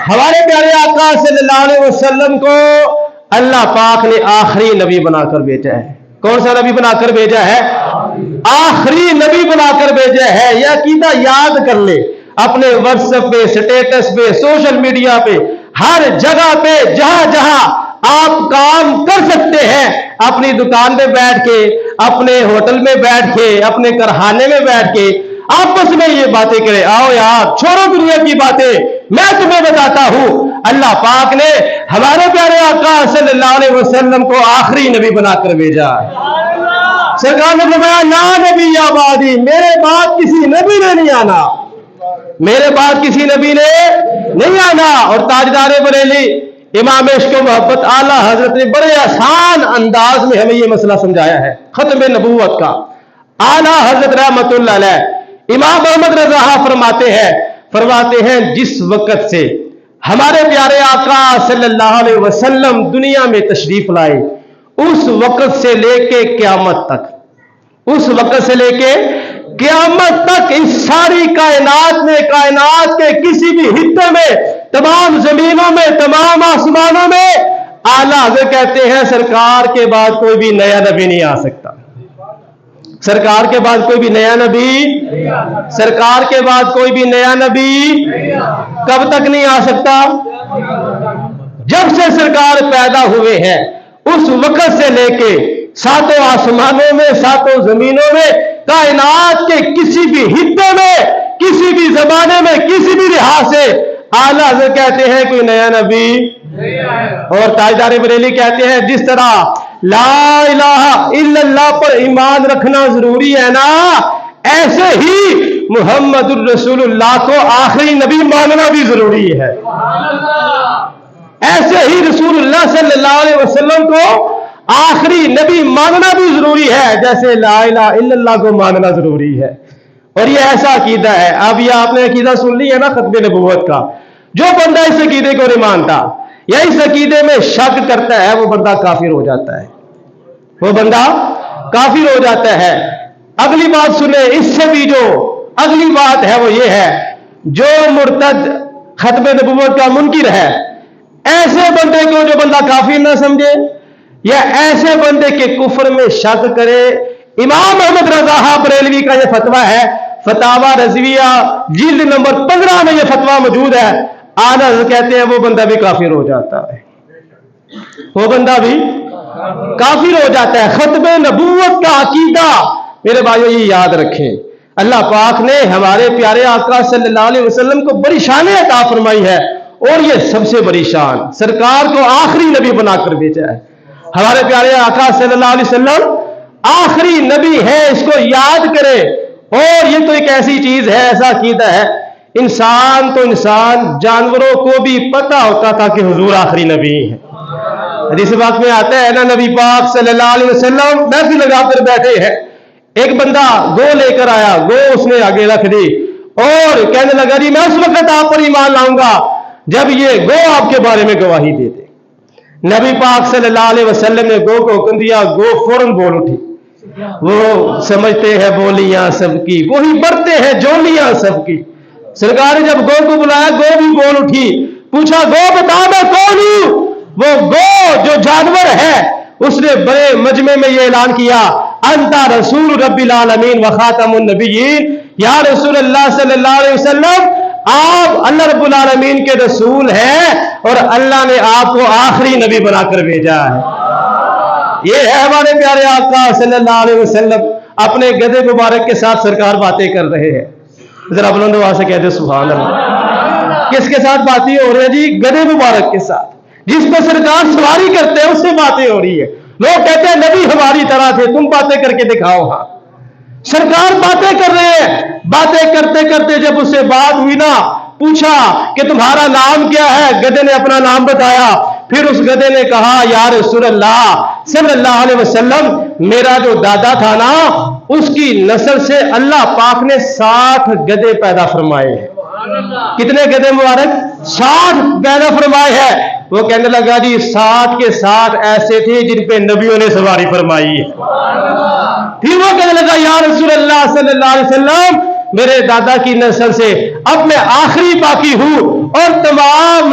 ہمارے پیارے آقا صلی اللہ علیہ وسلم کو اللہ پاک نے آخری نبی بنا کر بھیجا ہے۔ کون سا نبی بنا کر بھیجا ہے؟ آخری نبی بنا کر بھیجا ہے۔ یہ عقیدہ یاد کر لے، اپنے واٹس ایپ پہ، سٹیٹس پہ، سوشل میڈیا پہ، ہر جگہ پہ جہاں جہاں آپ کام کر سکتے ہیں، اپنی دکان میں بیٹھ کے، اپنے ہوٹل میں بیٹھ کے، اپنے کارخانے میں بیٹھ کے آپس میں یہ باتیں کریں، آؤ یار چھوڑو دنیا کی باتیں، میں تمہیں بتاتا ہوں اللہ پاک نے ہمارے پیارے آقا صلی اللہ علیہ وسلم کو آخری نبی بنا کر بھیجا۔ سرکار نے فرمایا لا نبی آبادی، میرے بعد کسی نبی نے نہیں آنا، میرے بعد کسی نبی نے نہیں آنا۔ اور تاجدار بریلی امام عشق و محبت اعلیٰ حضرت نے بڑے آسان انداز میں ہمیں یہ مسئلہ سمجھایا ہے ختم نبوت کا۔ اعلیٰ حضرت رحمت اللہ علیہ امام محمد رضا فرماتے ہیں جس وقت سے ہمارے پیارے آقا صلی اللہ علیہ وسلم دنیا میں تشریف لائے، اس وقت سے لے کے قیامت تک، اس وقت سے لے کے قیامت تک اس ساری کائنات میں، کائنات کے کسی بھی حصے میں، تمام زمینوں میں، تمام آسمانوں میں اعلیٰ حضرت کہتے ہیں سرکار کے بعد کوئی بھی نیا نبی نہیں آ سکتا۔ سرکار کے بعد کوئی بھی نیا نبی، سرکار کے بعد کوئی بھی نیا نبی کب تک نہیں آ سکتا؟ جب سے سرکار پیدا ہوئے ہیں اس وقت سے لے کے ساتوں آسمانوں میں، ساتوں زمینوں میں، کائنات کے کسی بھی حصے میں، کسی بھی زمانے میں، کسی بھی لحاظ سے اعلیٰ حضرت کہتے ہیں کوئی نیا نبی۔ اور تاجدار بریلی کہتے ہیں جس طرح لا الہ الا اللہ پر ایمان رکھنا ضروری ہے نا، ایسے ہی محمد الرسول اللہ کو آخری نبی ماننا بھی ضروری ہے۔ ایسے ہی رسول اللہ صلی اللہ علیہ وسلم کو آخری نبی ماننا بھی ضروری ہے جیسے لا الہ الا اللہ کو ماننا ضروری ہے۔ اور یہ ایسا عقیدہ ہے، اب یہ آپ نے عقیدہ سن لی ہے نا ختم نبوت کا، جو بندہ اس عقیدے کو نہیں مانتا یا اس عقیدے میں شک کرتا ہے وہ بندہ کافر ہو جاتا ہے، وہ بندہ کافر ہو جاتا ہے۔ اگلی بات سنیں، اس سے بھی جو اگلی بات ہے وہ یہ ہے، جو مرتد ختم نبوت کا منکر ہے، ایسے بندے کو جو بندہ کافر نہ سمجھے یا ایسے بندے کے کفر میں شک کرے، امام محمد رضا بریلوی کا یہ فتویٰ ہے، فتاوی رضویہ جلد نمبر 15 میں یہ فتویٰ موجود ہے۔ اعلیٰ کہتے ہیں وہ بندہ بھی کافر ہو جاتا ہے، وہ بندہ بھی کافر ہو جاتا ہے۔ ختم نبوت کا عقیدہ میرے بھائیو یہ یاد رکھیں، اللہ پاک نے ہمارے پیارے آقا صلی اللہ علیہ وسلم کو بڑی شان عطا فرمائی ہے، اور یہ سب سے بڑی شان سرکار کو آخری نبی بنا کر بھیجا ہے۔ ہمارے پیارے آقا صلی اللہ علیہ وسلم آخری نبی ہے، اس کو یاد کرے۔ اور یہ تو ایک ایسی چیز ہے، ایسا عقیدہ ہے، انسان تو انسان، جانوروں کو بھی پتا ہوتا تھا کہ حضور آخری نبی ہے۔ حدیث پاک میں آتا ہے نا، نبی پاک صلی اللہ علیہ وسلم محفل لگا کر بیٹھے ہیں، ایک بندہ گو لے کر آیا، گو اس نے آگے رکھ دی اور کہنے لگا جی میں اس وقت آپ پر ایمان لاؤں گا جب یہ گو آپ کے بارے میں گواہی دے دے۔ نبی پاک صلی اللہ علیہ وسلم نے گو کو حکم دیا، گو فوراً بول اٹھی۔ وہ سمجھتے ہیں بولیاں سب کی، وہی بڑھتے ہیں جولیاں سب کی۔ سرکار نے جب گو کو بلایا، گو بھی بول اٹھی، پوچھا گو بتا میں کون ہوں؟ وہ گو جو جانور ہے اس نے بڑے مجمع میں یہ اعلان کیا، انتا رسول رب العالمین و خاتم النبیین، یا رسول اللہ صلی اللہ علیہ وسلم آپ اللہ رب العالمین کے رسول ہیں اور اللہ نے آپ کو آخری نبی بنا کر بھیجا ہے۔ یہ ہے ہمارے پیارے آقا صلی اللہ علیہ وسلم، اپنے گدھے مبارک کے ساتھ سرکار باتیں کر رہے ہیں، ذرا بلند آواز سے کہتے سبحان اللہ۔ کس کے ساتھ باتیں ہو رہی ہیں جی؟ گدھے مبارک کے ساتھ، جس پہ سرکار سواری کرتے ہیں اس سے باتیں ہو رہی ہے۔ لوگ کہتے ہیں نبی ہماری طرح تھے، تم باتیں کر کے دکھاؤ۔ ہاں سرکار باتیں کر رہے ہیں، باتیں کرتے کرتے جب اس سے بات ہوئی نا، پوچھا کہ تمہارا نام کیا ہے؟ گدھے نے اپنا نام بتایا، پھر اس گدھے نے کہا یا رسول اللہ صلی اللہ علیہ وسلم، میرا جو دادا تھا نا اس کی نسل سے اللہ پاک نے 60 گدھے پیدا فرمائے ہیں۔ کتنے گدھے مبارک؟ 60 پیدا فرمائے ہیں۔ وہ کہنے لگا جی 60 کے 60 ایسے تھے جن پہ نبیوں نے سواری فرمائی ہے۔ پھر وہ کہنے لگا یا رسول اللہ صلی اللہ علیہ وسلم، میرے دادا کی نسل سے اب میں آخری باقی ہوں اور تمام